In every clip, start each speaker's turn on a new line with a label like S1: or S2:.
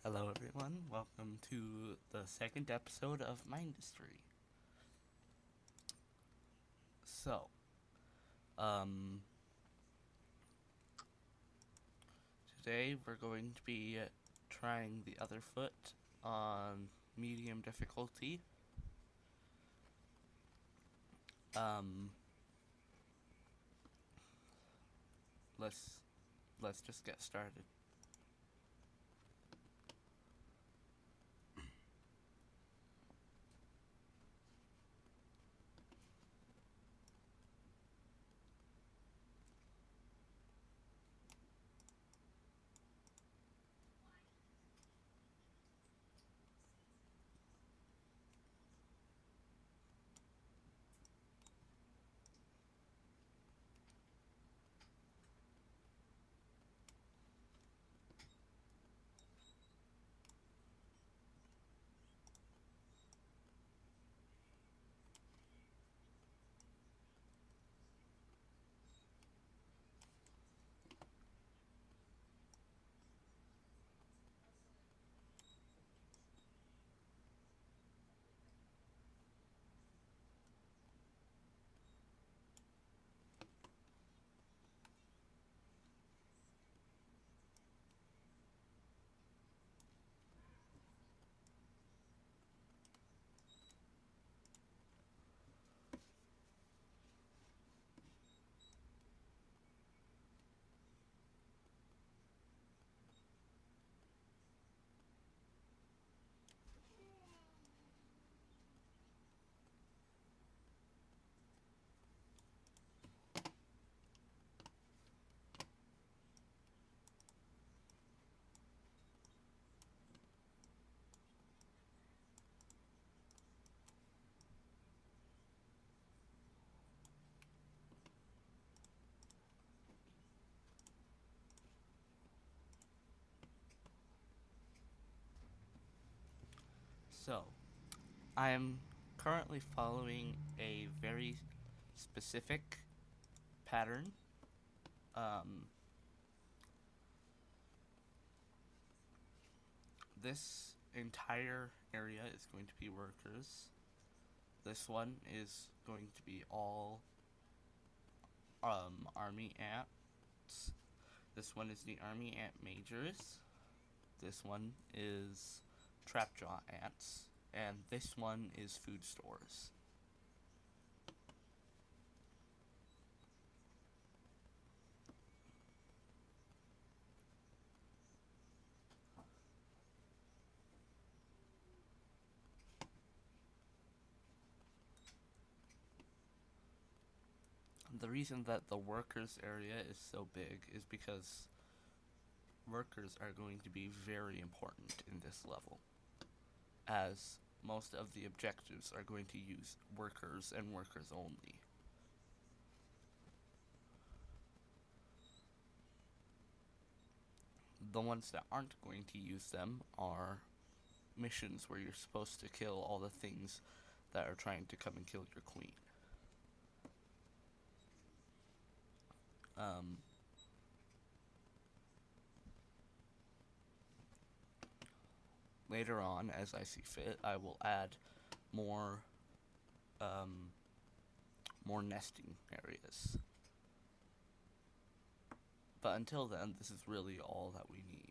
S1: Hello, everyone. Welcome to the second episode of Mindustry. So, um, today we're going to be trying the other foot on medium difficulty. Um, let's let's just get started. So, I am currently following a very specific pattern. Um, this entire area is going to be workers. This one is going to be all army ants. This one is the army ant majors. This one is trapjaw ants. And this one is food stores. The reason that the workers area is so big is because workers are going to be very important in this level, as most of the objectives are going to use workers and workers only. The ones that aren't going to use them are missions where you're supposed to kill all the things that are trying to come and kill your queen. Um, Later on, as I see fit, I will add more um, more nesting areas. But until then, this is really all that we need.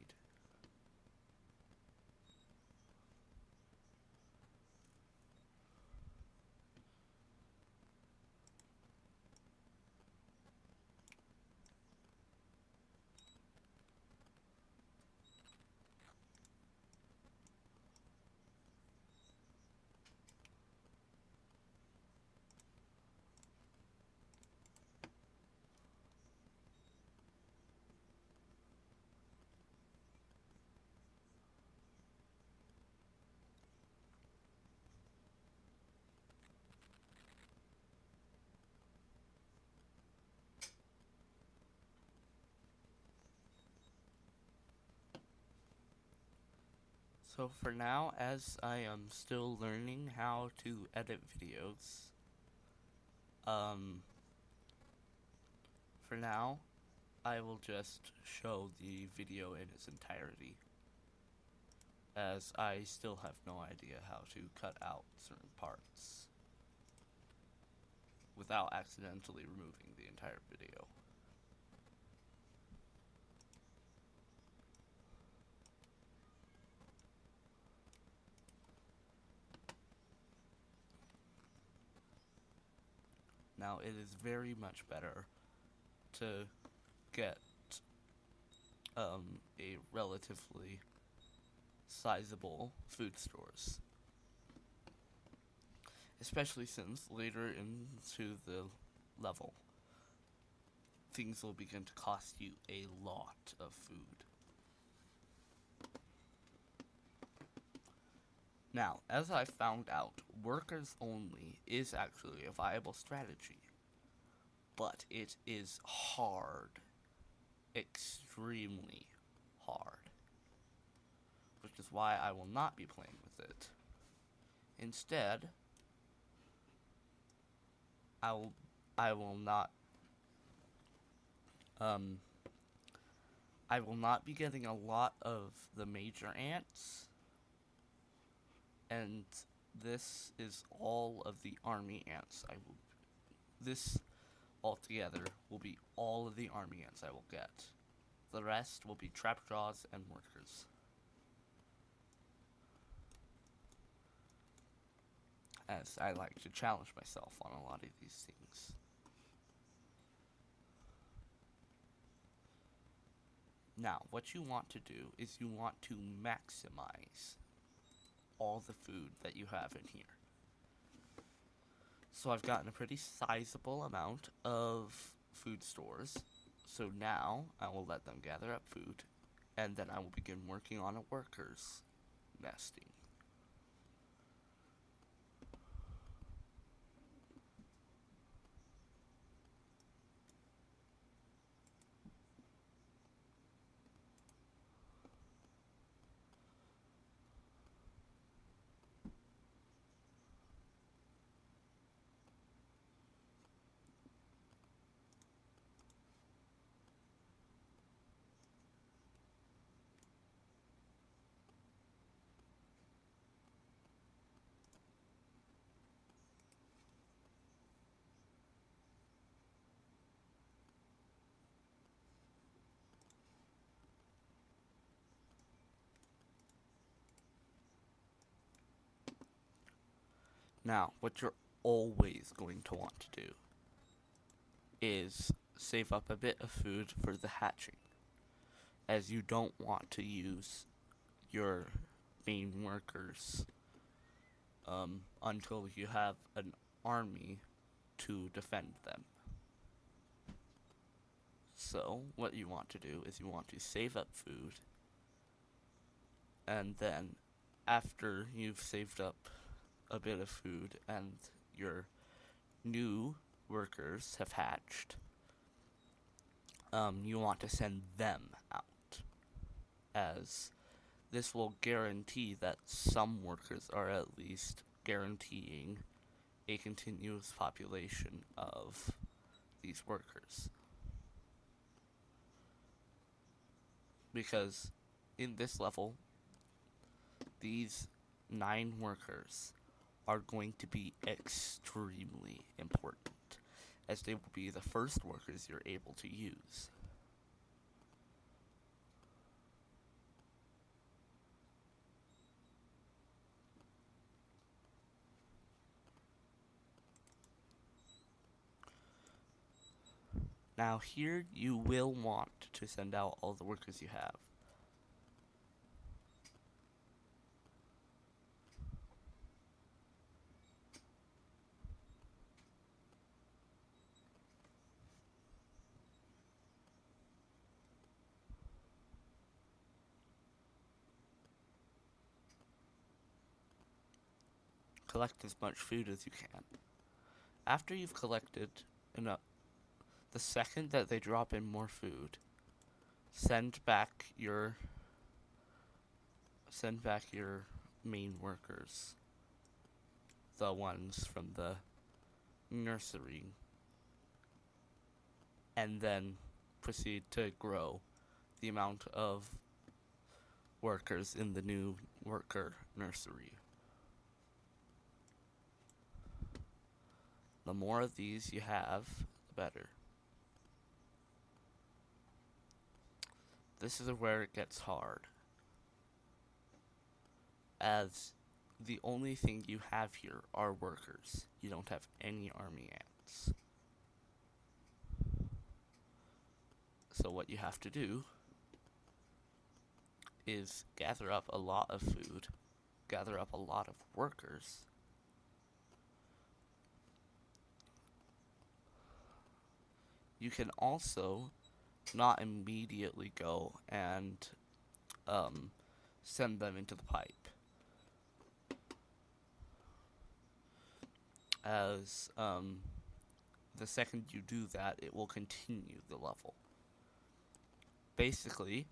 S1: So for now, as I am still learning how to edit videos, um, for now, I will just show the video in its entirety. as I still have no idea how to cut out certain parts without accidentally removing the entire video. Now, it is very much better to get a relatively sizable food stores, especially since later into the level, things will begin to cost you a lot of food. Now, as I found out, workers only is actually a viable strategy, but it is hard, extremely hard, which is why I will not be playing with it. Instead, I will not I will not be getting a lot of the major ants, and this is all of the army ants this altogether will be all of the army ants I will get. The rest will be trapjaws and workers. As I like to challenge myself on a lot of these things. Now, what you want to do is you want to maximize all the food that you have in here. So I've gotten a pretty sizable amount of food stores. So now I will let them gather up food, and then I will begin working on a workers' nesting. Now, what you're always going to want to do is save up a bit of food for the hatching, as you don't want to use your main workers until you have an army to defend them. So, what you want to do is you want to save up food, and then after you've saved up a bit of food and your new workers have hatched, you want to send them out, as this will guarantee that some workers are at least guaranteeing a continuous population of these workers. Because in this level, these 9 workers are going to be extremely important, as they will be the first workers you're able to use. Now here you will want to send out all the workers you have. Collect as much food as you can. After you've collected enough, the second that they drop in more food, send back your main workers, the ones from the nursery, and then proceed to grow the amount of workers in the new worker nursery. The more of these you have, the better. This is where it gets hard, as the only thing you have here are workers. You don't have any army ants. So what you have to do is gather up a lot of food, gather up a lot of workers, you can also not immediately go and send them into the pipe, as the second you do that, it will continue the level. Basically,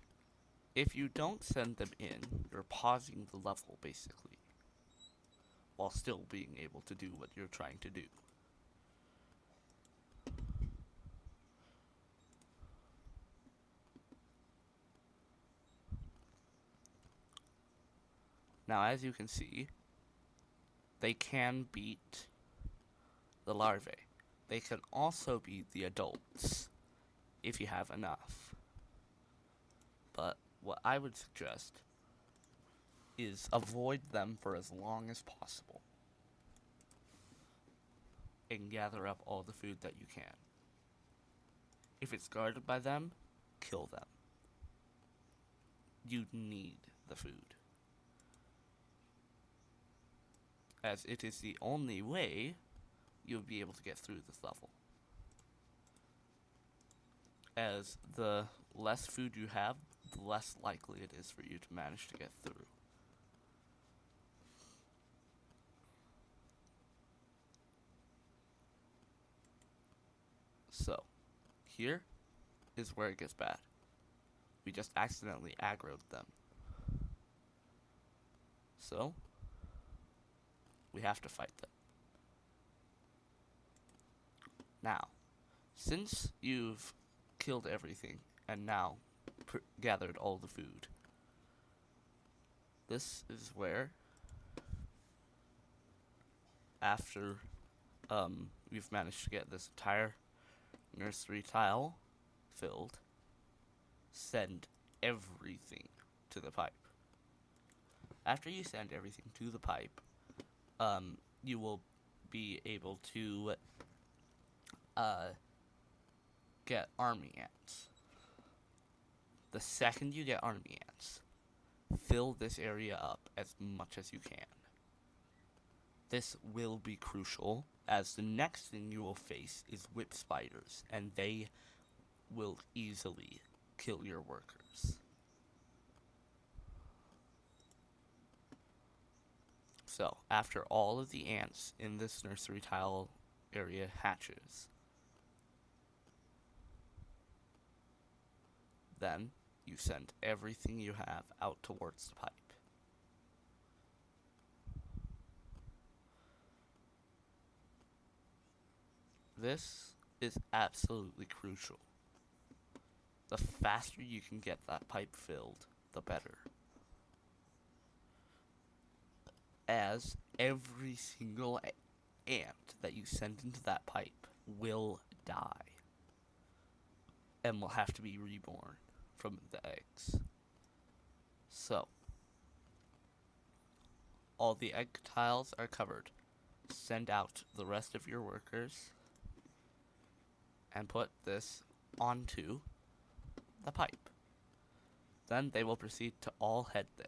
S1: if you don't send them in, you're pausing the level, basically, while still being able to do what you're trying to do. Now, as you can see, they can beat the larvae. They can also beat the adults, if you have enough. But what I would suggest is avoid them for as long as possible and gather up all the food that you can. If it's guarded by them, kill them. You need the food, as it is the only way you'll be able to get through this level. As the less food you have, the less likely it is for you to manage to get through. So, here is where it gets bad. We just accidentally aggroed them. So, we have to fight them. Now, since you've killed everything and now gathered all the food, this is where, after we've managed to get this entire nursery tile filled, send everything to the pipe. After you send everything to the pipe, you will be able to get army ants. The second you get army ants, fill this area up as much as you can. This will be crucial, as the next thing you will face is whip spiders, and they will easily kill your workers. So, after all of the ants in this nursery tile area hatches, then you send everything you have out towards the pipe. This is absolutely crucial. The faster you can get that pipe filled, the better. As every single ant that you send into that pipe will die and will have to be reborn from the eggs. So, all the egg tiles are covered. Send out the rest of your workers and put this onto the pipe. Then they will proceed to all head there.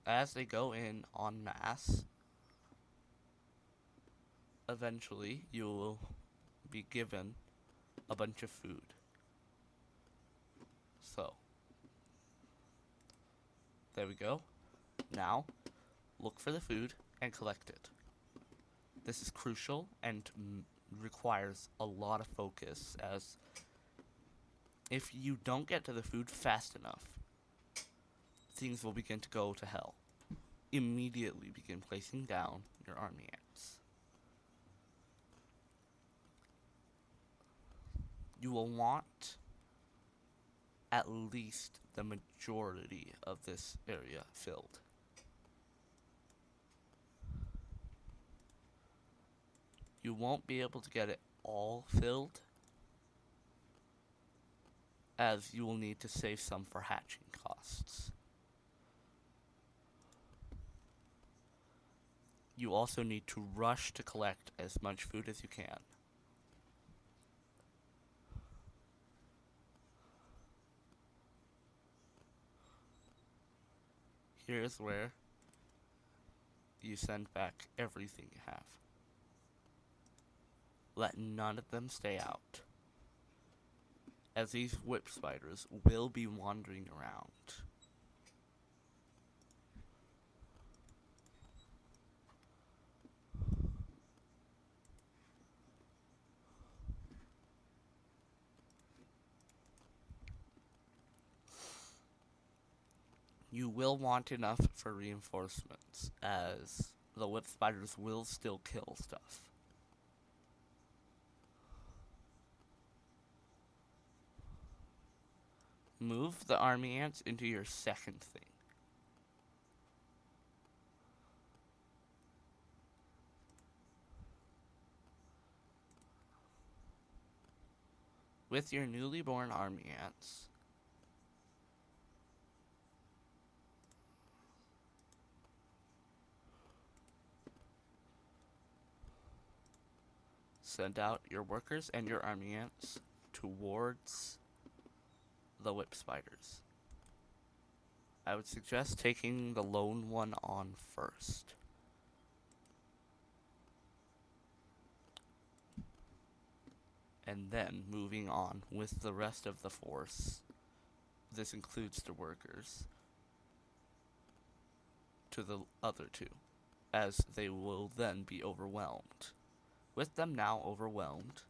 S1: As they go in en masse, eventually you will be given a bunch of food. So, there we go. Now, look for the food and collect it. This is crucial and requires a lot of focus, as if you don't get to the food fast enough, things will begin to go to hell. Immediately begin placing down your army ants. You will want at least the majority of this area filled. You won't be able to get it all filled, as you will need to save some for hatching costs. You also need to rush to collect as much food as you can. Here's where you send back everything you have. Let none of them stay out, as these whip spiders will be wandering around. You will want enough for reinforcements, as the whip spiders will still kill stuff. Move the army ants into your second thing. With your newly born army ants, send out your workers and your army ants towards the whip spiders. I would suggest taking the lone one on first. And then moving on with the rest of the force. This includes the workers to the other two, as they will then be overwhelmed. With them now overwhelmed,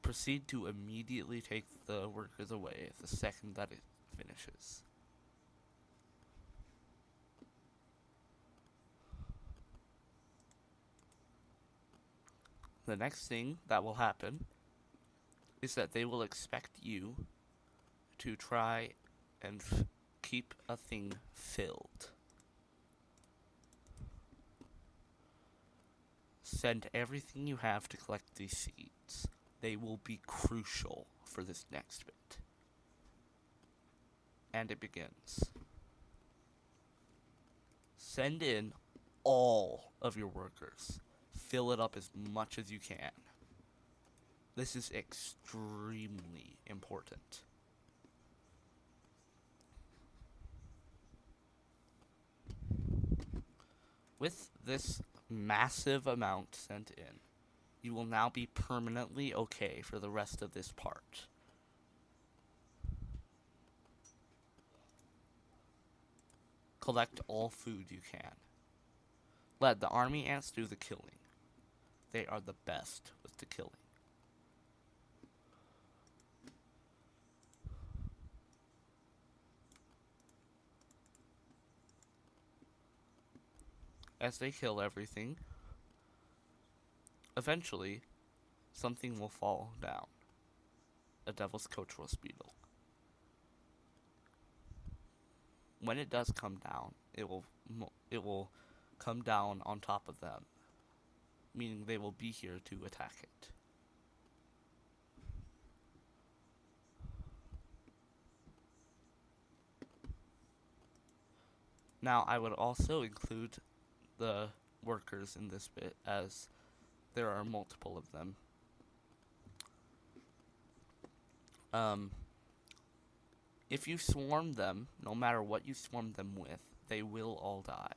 S1: proceed to immediately take the workers away the second that it finishes. The next thing that will happen is that they will expect you to try and keep a thing filled. Send everything you have to collect these seeds. They will be crucial for this next bit. And it begins. Send in all of your workers. Fill it up as much as you can. This is extremely important. With this massive amount sent in, you will now be permanently okay for the rest of this part. Collect all food you can. Let the army ants do the killing. They are the best with the killing. As they kill everything, eventually, something will fall down. A devil's coachroast beetle. When it does come down, it will come down on top of them, meaning they will be here to attack it. Now, I would also include the workers in this bit, as there are multiple of them. If you swarm them, no matter what you swarm them with, they will all die.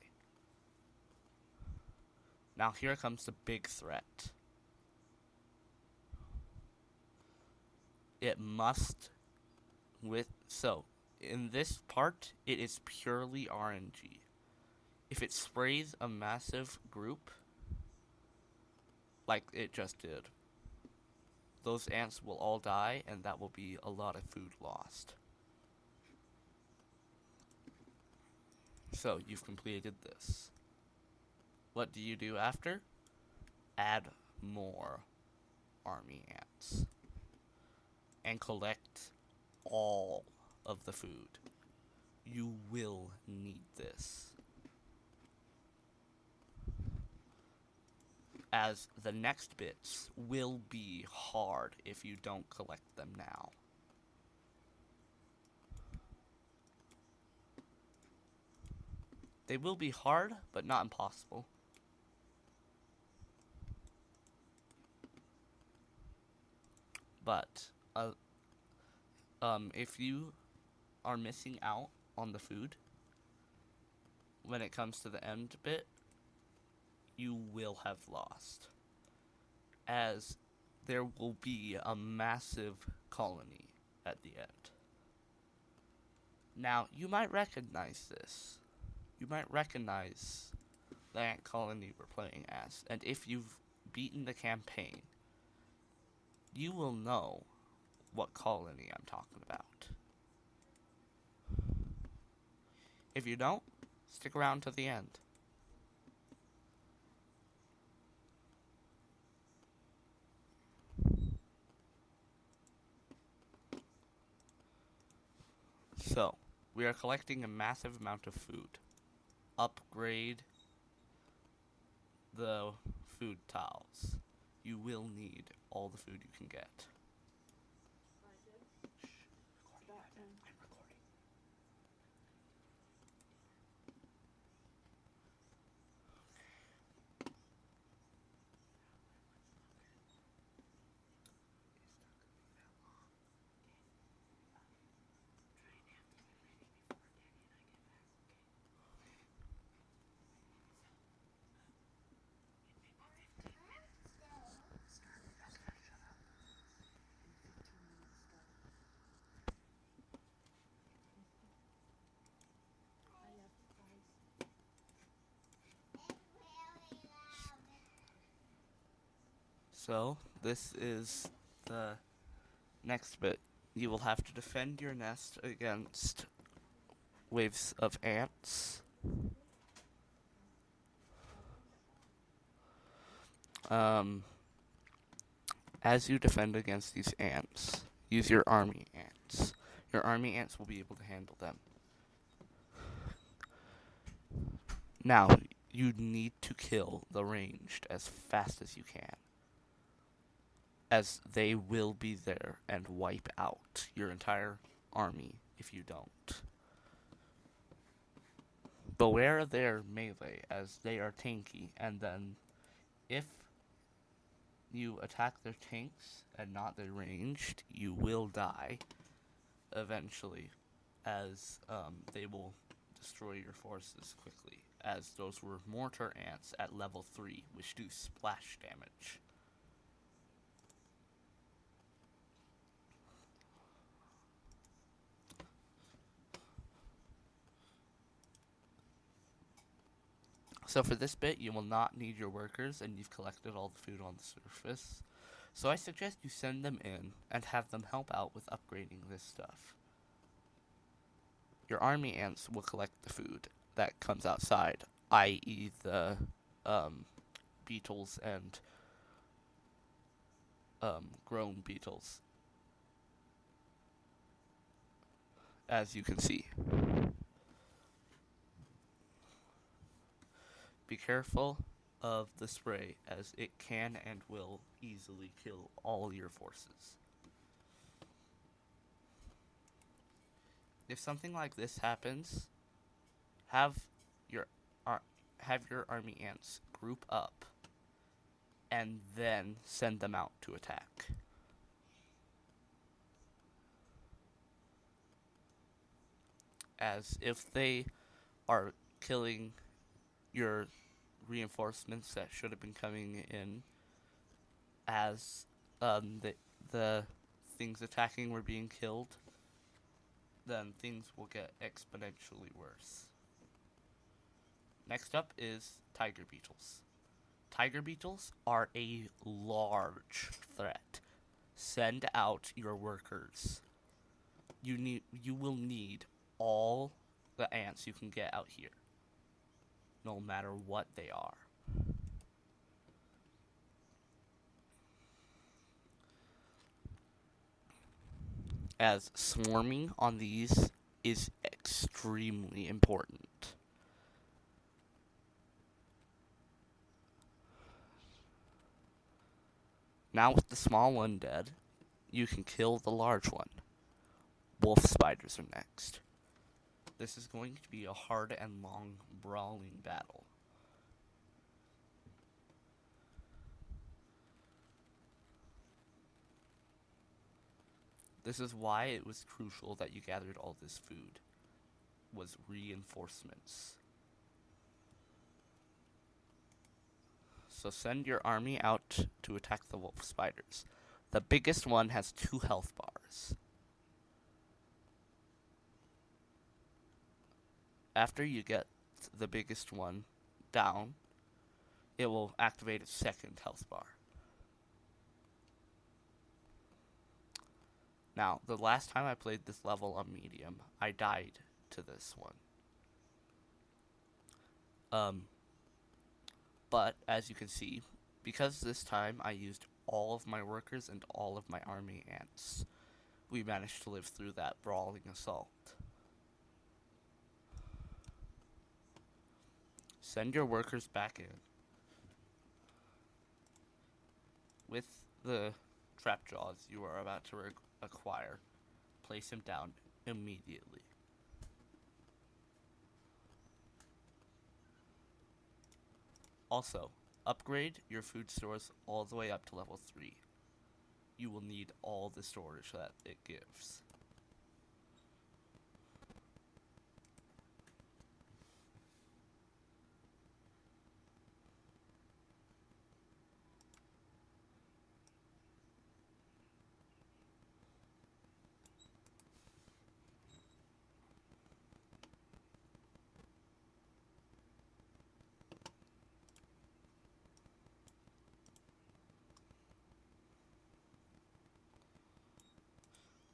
S1: Now here comes the big threat. It must in this part, it is purely RNG. If it sprays a massive group, like it just did, those ants will all die, and that will be a lot of food lost. So, you've completed this. What do you do after? Add more army ants. and collect all of the food. You will need this, as the next bits will be hard if you don't collect them now. They will be hard, but not impossible. But if you are missing out on the food when it comes to the end bit, you will have lost, as there will be a massive colony at the end. Now, you might recognize this. You might recognize the ant colony we're playing as, and if you've beaten the campaign, you will know what colony I'm talking about. If you don't, stick around to the end. So, we are collecting a massive amount of food. Upgrade the food tiles. You will need all the food you can get. So, this is the next bit. You will have to defend your nest against waves of ants. As you defend against these ants, use your army ants. Your army ants will be able to handle them. Now, you need to kill the ranged as fast as you can, as they will be there and wipe out your entire army if you don't. Beware their melee, as they are tanky, and then if you attack their tanks and not their ranged, you will die eventually, as they will destroy your forces quickly, as those were mortar ants at level 3, which do splash damage. So for this bit, you will not need your workers, and you've collected all the food on the surface. So I suggest you send them in and have them help out with upgrading this stuff. Your army ants will collect the food that comes outside, i.e. the beetles and grown beetles, as you can see. Be careful of the spray, as it can and will easily kill all your forces. If something like this happens, have your army ants group up and then send them out to attack. As if they are killing your reinforcements that should have been coming in, as the things attacking were being killed, then things will get exponentially worse. Next up is tiger beetles. Tiger beetles are a large threat. Send out your workers. You will need all the ants you can get out here, no matter what they are. as swarming on these is extremely important. Now with the small one dead, you can kill the large one. Wolf spiders are next. This is going to be a hard and long brawling battle. This is why it was crucial that you gathered all this food, was reinforcements. So send your army out to attack the wolf spiders. The biggest one has 2 health bars. After you get the biggest one down, it will activate its 2nd health bar. Now, the last time I played this level on medium, I died to this one. But, as you can see, because this time I used all of my workers and all of my army ants, we managed to live through that brawling assault. Send your workers back in. With the trap jaws you are about to acquire, place him down immediately. Also, upgrade your food stores all the way up to level 3. You will need all the storage that it gives.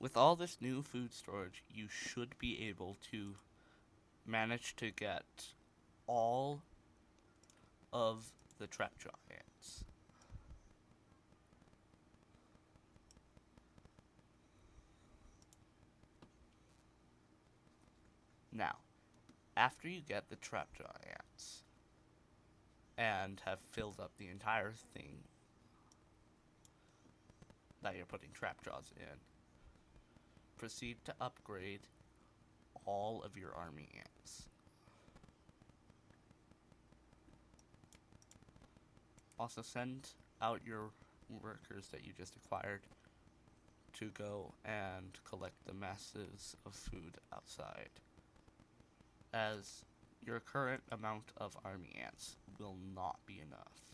S1: With all this new food storage, you should be able to manage to get all of the trap giants. Now, after you get the trap giants and have filled up the entire thing that you're putting trap jaws in, proceed to upgrade all of your army ants. Also send out your workers that you just acquired to go and collect the masses of food outside, as your current amount of army ants will not be enough.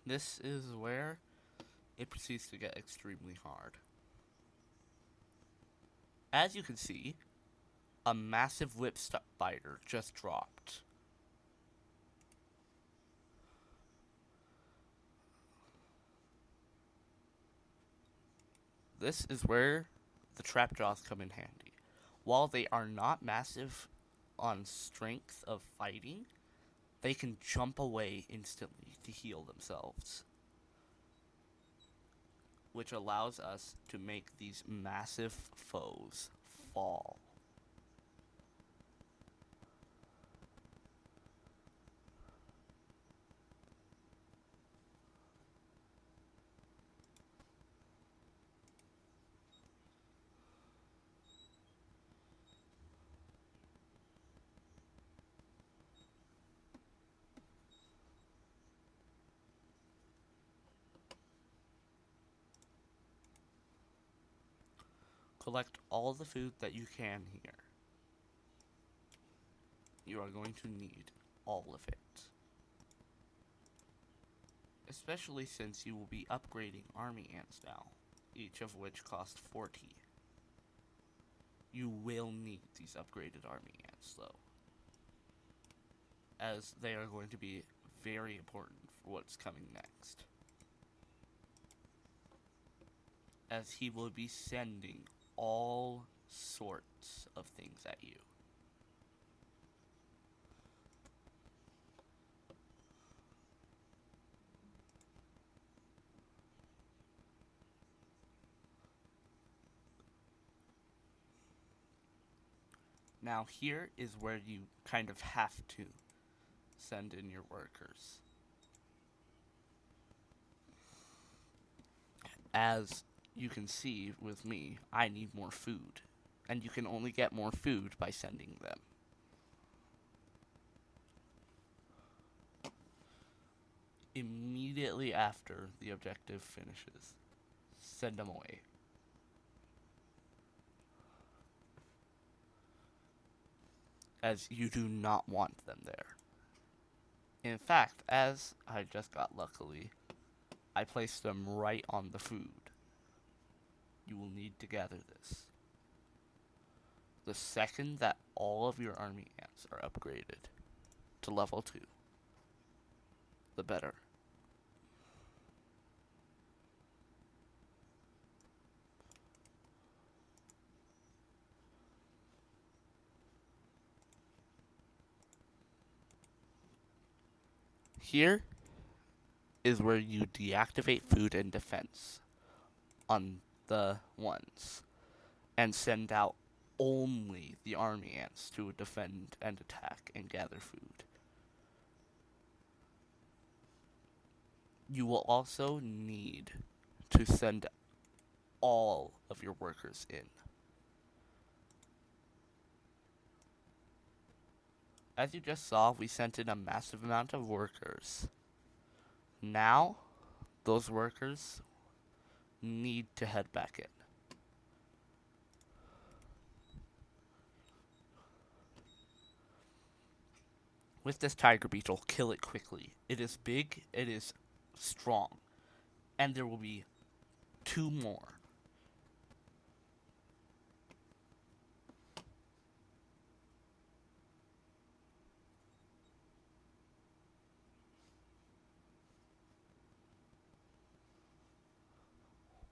S1: This is where it proceeds to get extremely hard. As you can see, a massive whip spider just dropped. This is where the trap jaws come in handy. While they are not massive on strength of fighting, they can jump away instantly to heal themselves, which allows us to make these massive foes fall. collect all the food that you can here. You are going to need all of it. Especially since you will be upgrading army ants now, each of which cost 40. You will need these upgraded army ants, though, as they are going to be very important for what's coming next. As he will be sending all sorts of things at you. Now here is where you kind of have to send in your workers. As you can see with me, I need more food. And you can only get more food by sending them. Immediately after the objective finishes, send them away. As you do not want them there. In fact, as I just got luckily, I placed them right on the food. You will need to gather this. The second that all of your army ants are upgraded to level 2, the better. Here is where you deactivate food and defense on the ones and send out only the army ants to defend and attack and gather food. You will also need to send all of your workers in. As you just saw, we sent in a massive amount of workers. Now, those workers need to head back in. With this tiger beetle, kill it quickly. It is big, it is strong, and there will be 2 more.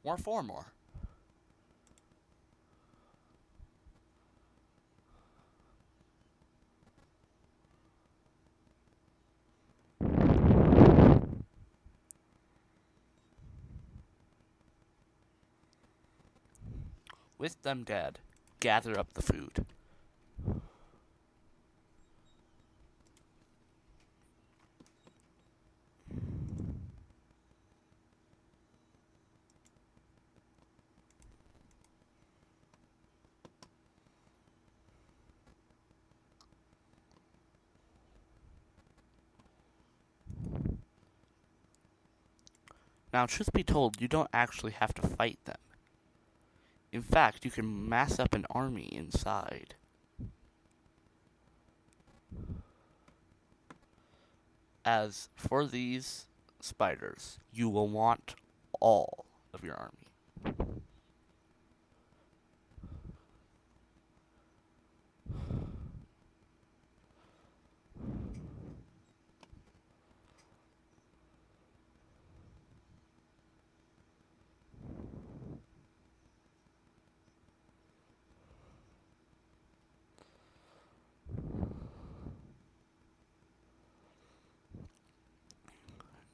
S1: Or 4 more. With them dead, gather up the food. Now, truth be told, you don't actually have to fight them. In fact, you can mass up an army inside. As for these spiders, you will want all of your army.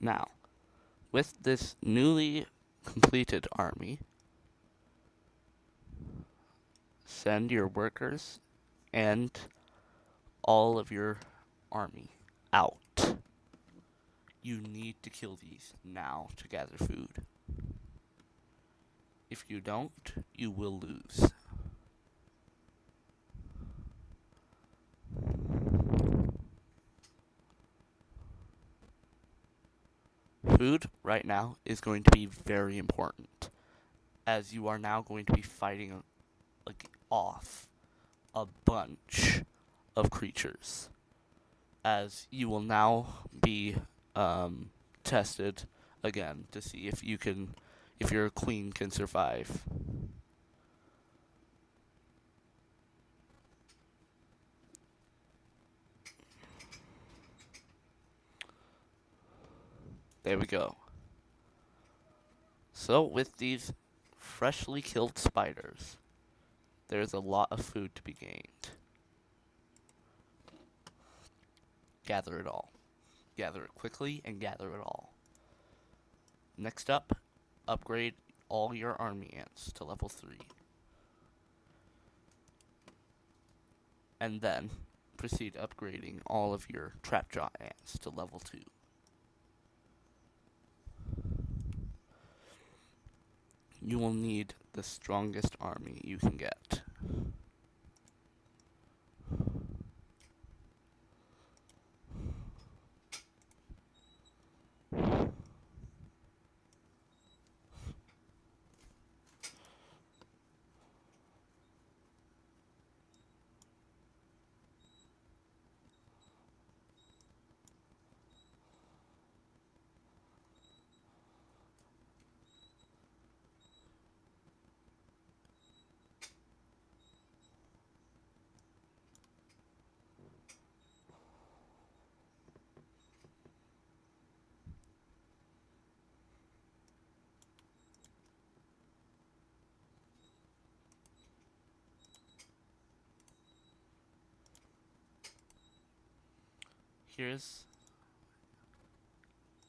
S1: Now, with this newly completed army, send your workers and all of your army out. You need to kill these now to gather food. If you don't, you will lose. Food right now is going to be very important, as you are now going to be fighting off a bunch of creatures, as you will now be tested again to see if your queen can survive. There we go. So with these freshly killed spiders, there's a lot of food to be gained. Gather it all. Gather it quickly and gather it all. Next up, upgrade all your army ants to level 3. And then proceed upgrading all of your trapjaw ants to level 2. You will need the strongest army you can get.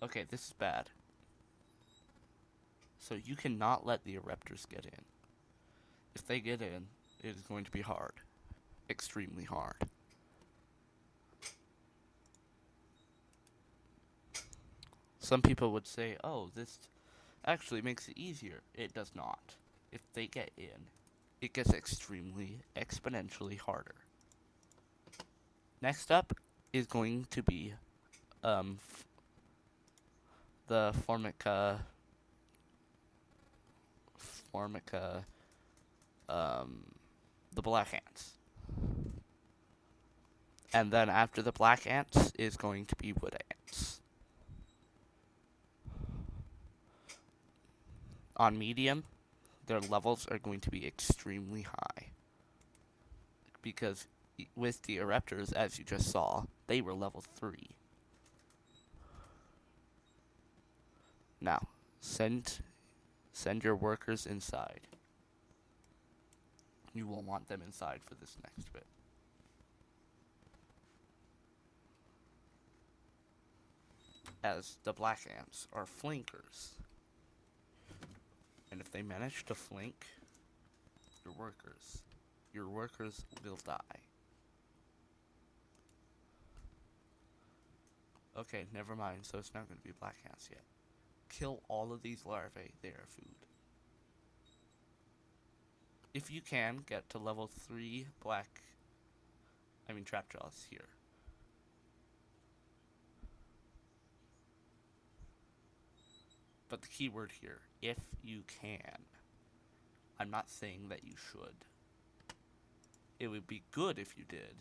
S1: Okay, this is bad. So you cannot let the Eruptors get in. If they get in, it is going to be hard. Extremely hard. Some people would say, oh, this actually makes it easier. It does not. If they get in, it gets exponentially harder. Next up is going to be the Formica, the Black Ants. And then after the Black Ants is going to be Wood Ants. On medium, their levels are going to be extremely high. Because with the Eruptors, as you just saw, they were level 3. Now, send your workers inside. You will want them inside for this next bit. As the Black Ants are flankers. And if they manage to flank your workers will die. Okay, never mind, so it's not going to be Black Ants yet. Kill all of these larvae, they are food. If you can, get to level 3 trapjaws here. But the key word here, if you can. I'm not saying that you should. It would be good if you did,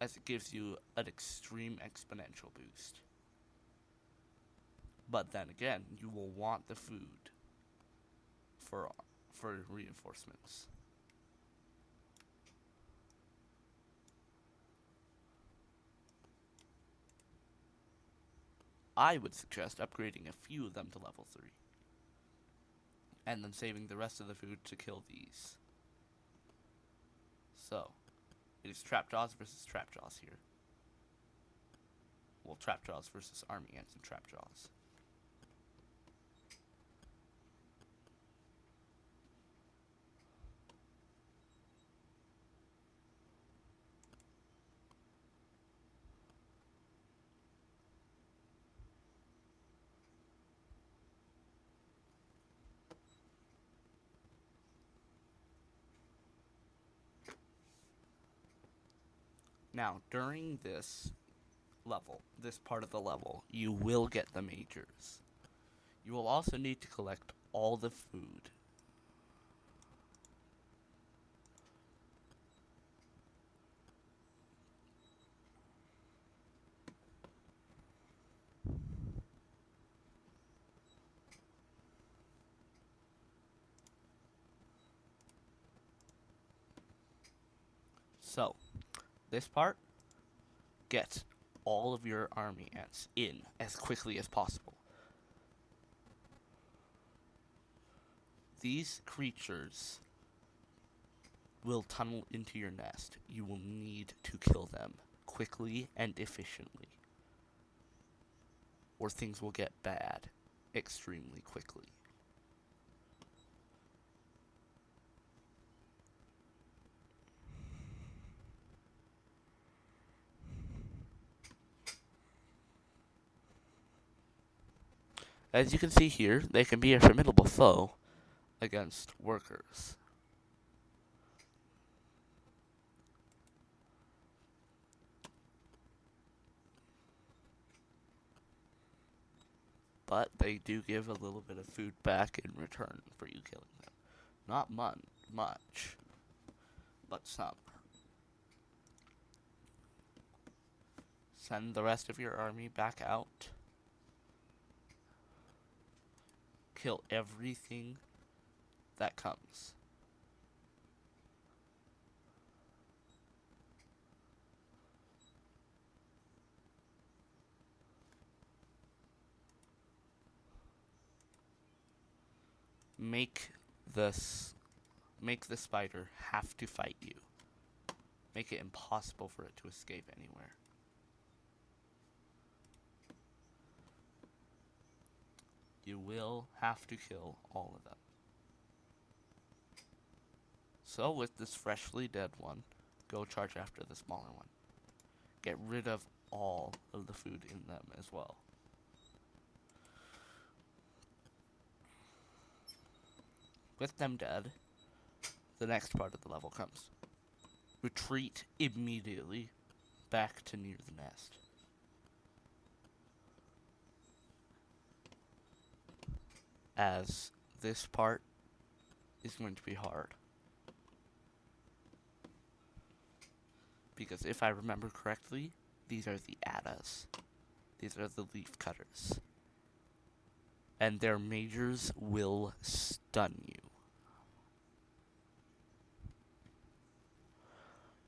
S1: as it gives you an extreme exponential boost. But then again, you will want the food for reinforcements. I would suggest upgrading a few of them to level 3. And then saving the rest of the food to kill these. So, it is trapjaws versus trapjaws here. Well, trapjaws versus army ants and trapjaws. Now, during this part of the level, you will get the majors. You will also need to collect all the food. So, this part, get all of your army ants in as quickly as possible. These creatures will tunnel into your nest. You will need to kill them quickly and efficiently, or things will get bad extremely quickly. As you can see here, they can be a formidable foe against workers. But they do give a little bit of food back in return for you killing them. Not much, but some. Send the rest of your army back out. Kill everything that comes. Make the spider have to fight you. Make it impossible for it to escape anywhere. You will have to kill all of them. So with this freshly dead one, go charge after the smaller one. Get rid of all of the food in them as well. With them dead, the next part of the level comes. Retreat immediately back to near the nest. As this part is going to be hard. Because if I remember correctly, these are the Attas. These are the leaf cutters. And their majors will stun you.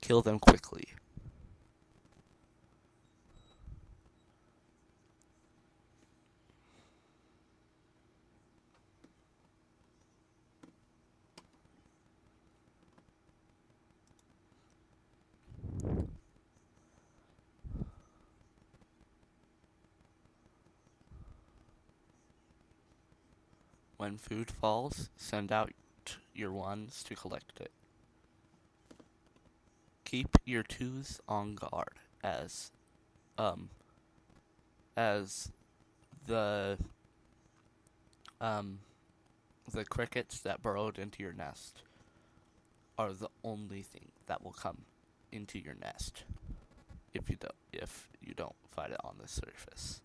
S1: Kill them quickly. When food falls, send out your ones to collect it. Keep your twos on guard as the crickets that burrowed into your nest are the only thing that will come into your nest if you don't find it on the surface.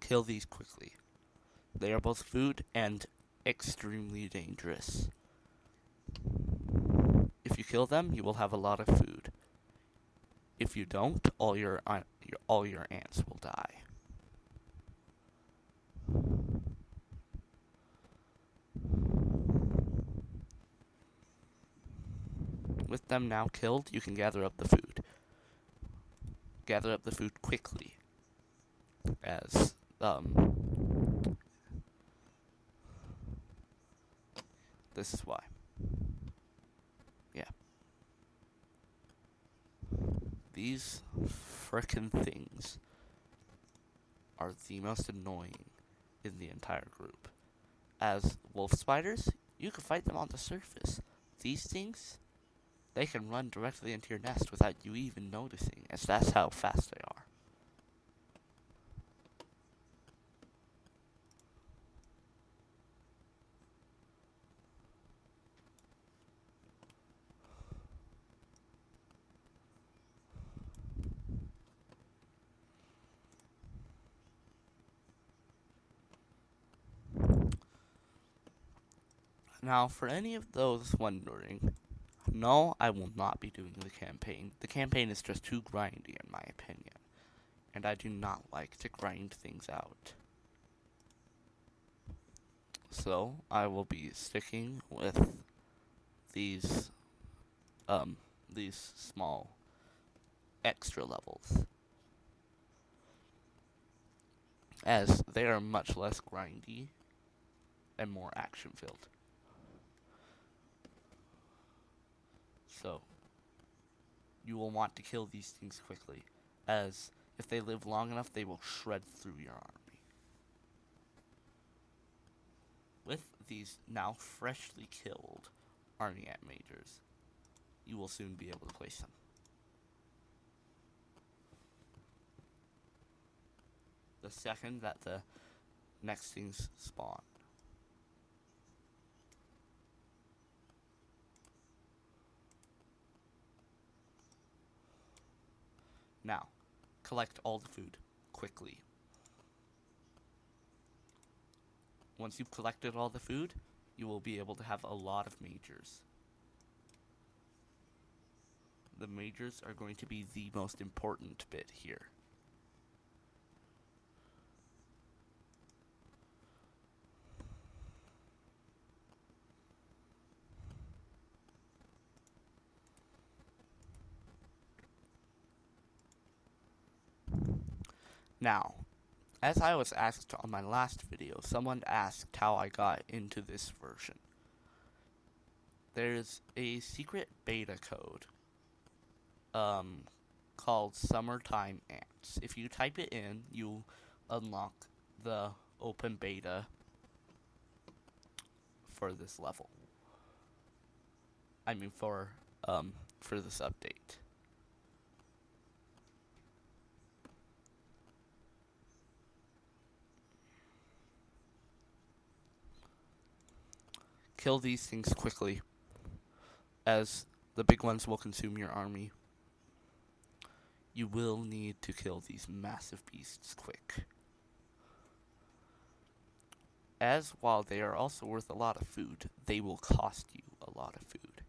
S1: Kill these quickly. They are both food and extremely dangerous. If you kill them, you will have a lot of food. If you don't, all your ants will die. With them now killed, you can gather up the food. Gather up the food quickly, as this is why. Yeah. These frickin' things are the most annoying in the entire group. As wolf spiders, you can fight them on the surface. These things, they can run directly into your nest without you even noticing, as that's how fast they are. Now, for any of those wondering, no, I will not be doing the campaign. The campaign is just too grindy, in my opinion, and I do not like to grind things out. So, I will be sticking with these, these small extra levels, as they are much less grindy and more action-filled. So, you will want to kill these things quickly, as if they live long enough, they will shred through your army. With these now freshly killed army ant majors, you will soon be able to place them. The second that the next things spawn. Now, collect all the food quickly. Once you've collected all the food, you will be able to have a lot of majors. The majors are going to be the most important bit here. Now, as I was asked on my last video, someone asked how I got into this version. There's a secret beta code called Summertime Ants. If you type it in, you unlock the open beta for this level. I mean for this update. Kill these things quickly, as the big ones will consume your army. You will need to kill these massive beasts quick, as while they are also worth a lot of food, they will cost you a lot of food.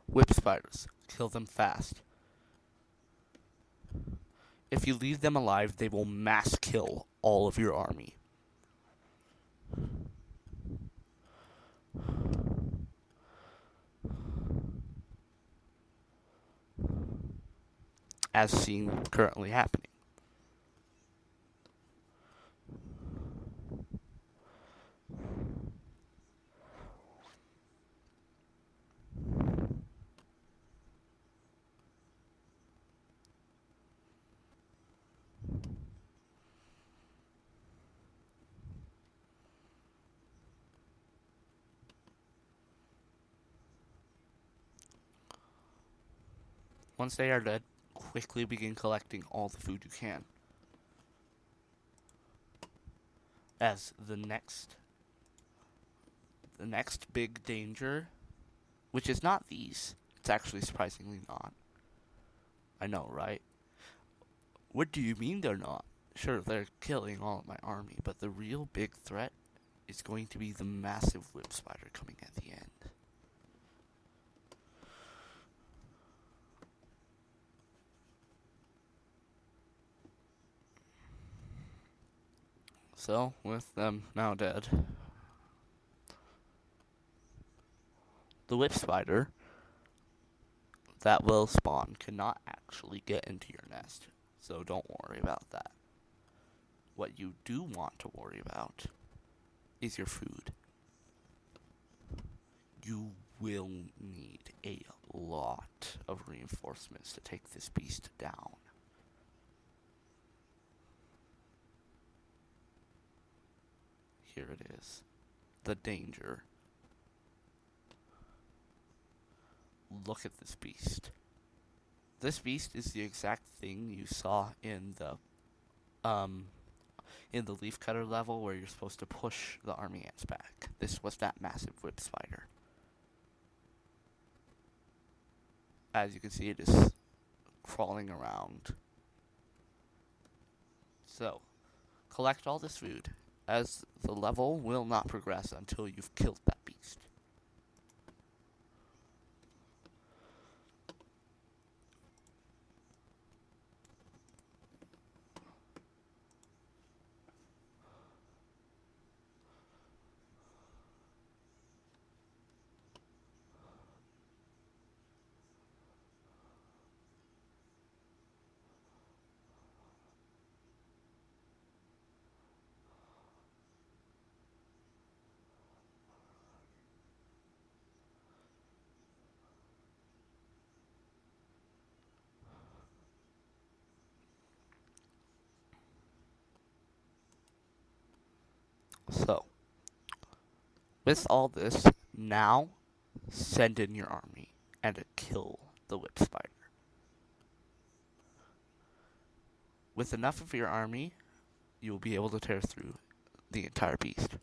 S1: Whip spiders. Kill them fast. If you leave them alive, they will mass kill all of your army. As seen currently happening. Once they are dead, quickly begin collecting all the food you can. As the next big danger, which is not these, it's actually surprisingly not. I know, right? What do you mean they're not? Sure, they're killing all of my army, but the real big threat is going to be the massive whip spider coming at the end. So, with them now dead, the whip spider that will spawn cannot actually get into your nest, so don't worry about that. What you do want to worry about is your food. You will need a lot of reinforcements to take this beast down. here it is. The danger. Look at this beast. This beast is the exact thing you saw in the leaf cutter level where you're supposed to push the army ants back. This was that massive whip spider. As you can see, it is crawling around. So, collect all this food, as the level will not progress until you've killed that beast. So, with all this, now send in your army and kill the whip spider. With enough of your army, you will be able to tear through the entire beast.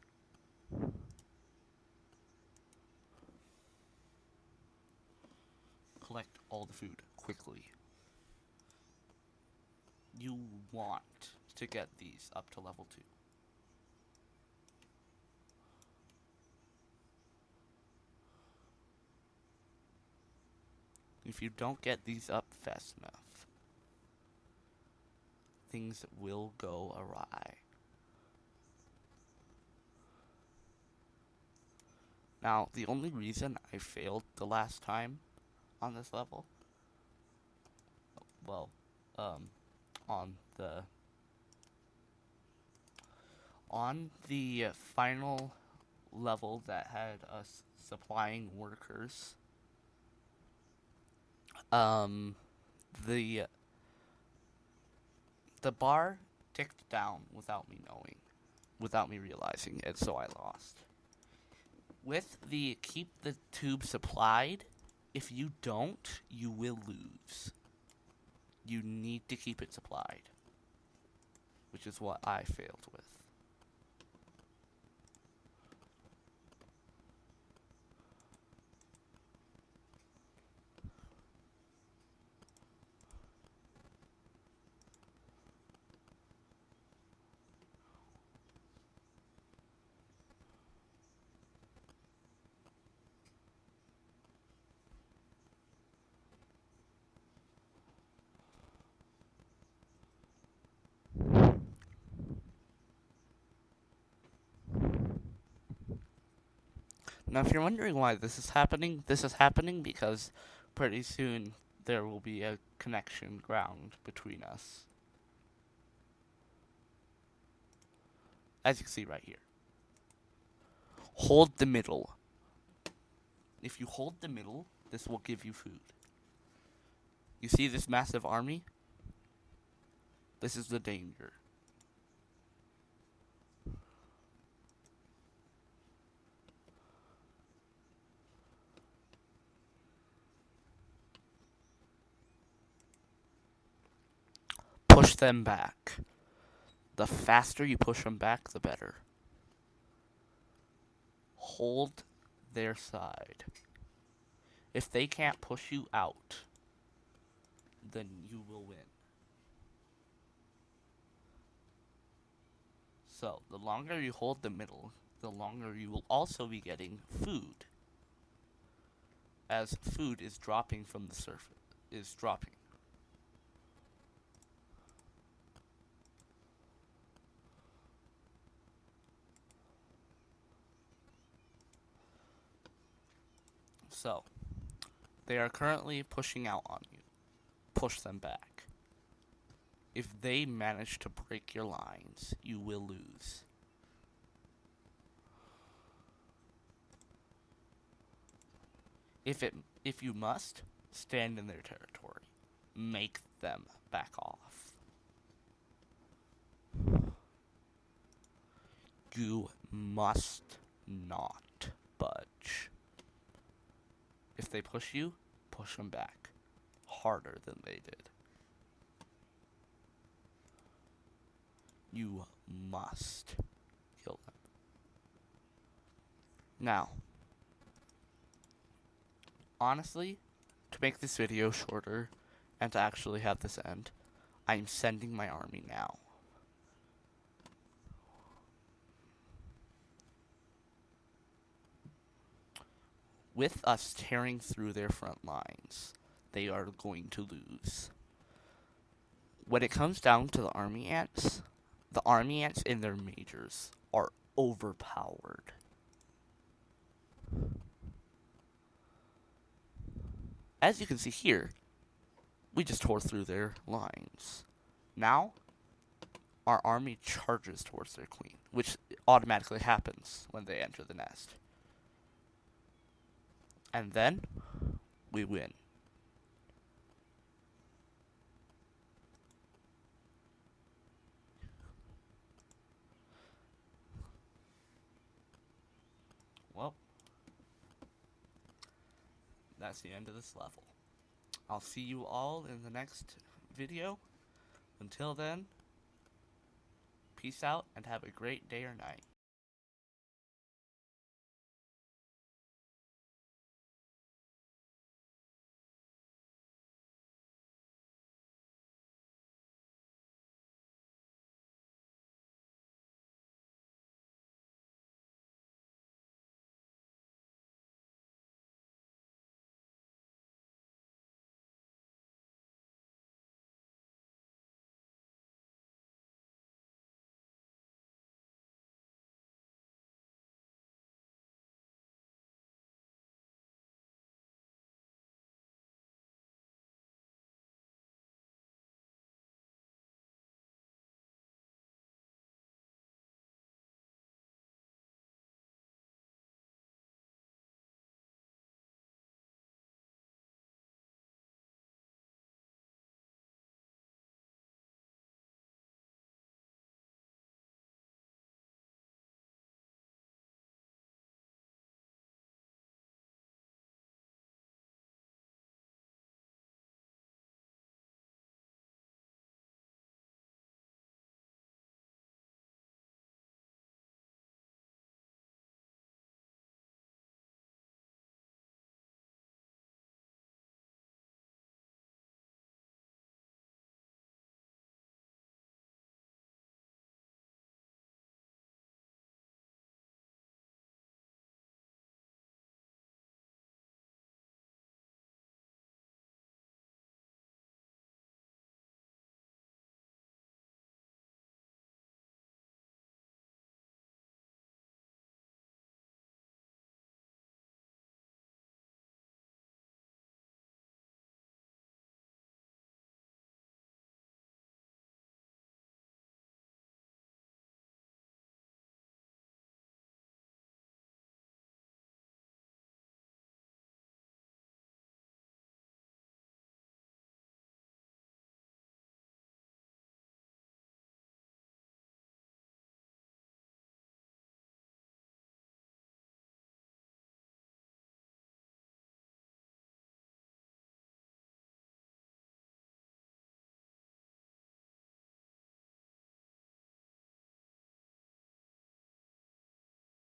S1: Collect all the food quickly. You want to get these up to level 2. If you don't get these up fast enough, things will go awry. Now, the only reason I failed the last time on this level, well, on the final level that had us supplying workers, the bar ticked down without me knowing, without me realizing it, so I lost. With the keep the tube supplied, if you don't, you will lose. You need to keep it supplied, which is what I failed with. Now, if you're wondering why this is happening because pretty soon there will be a connection ground between us. As you can see right here. Hold the middle. If you hold the middle, this will give you food. You see this massive army? This is the danger. Push them back. The faster you push them back, the better. Hold their side. If they can't push you out, then you will win. So, the longer you hold the middle, the longer you will also be getting food. As food is dropping from the surface, is dropping. So, they are currently pushing out on you. Push them back. If they manage to break your lines, you will lose. If you must, stand in their territory. Make them back off. You must not budge. If they push you, push them back harder than they did. You must kill them. Now, honestly, to make this video shorter and to actually have this end, I'm sending my army now. With us tearing through their front lines, they are going to lose. When it comes down to the army ants in their majors are overpowered. As you can see here, we just tore through their lines. Now, our army charges towards their queen, which automatically happens when they enter the nest. And then, we win. Well, that's the end of this level. I'll see you all in the next video. Until then, peace out and have a great day or night.